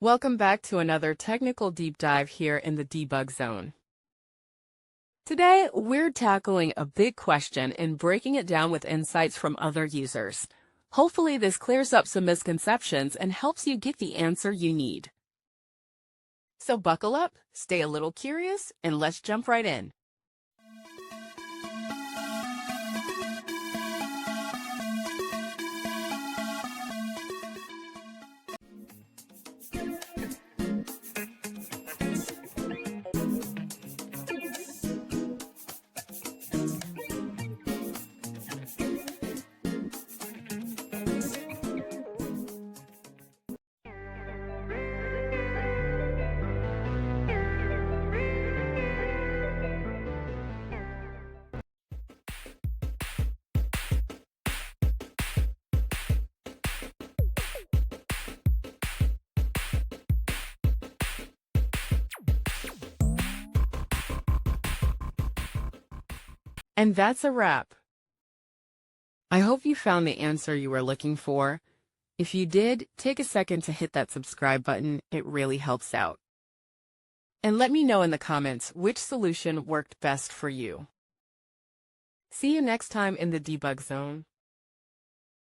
Welcome back to another technical deep dive here in the debug zone. Today, we're tackling a big question and breaking it down with insights from other users. Hopefully, this clears up some misconceptions and helps you get the answer you need. So buckle up, stay a little curious, and let's jump right in. And that's a wrap. I hope you found the answer you were looking for. If you did, take a second to hit that subscribe button. It really helps out. And let me know in the comments which solution worked best for you. See you next time in the debug zone.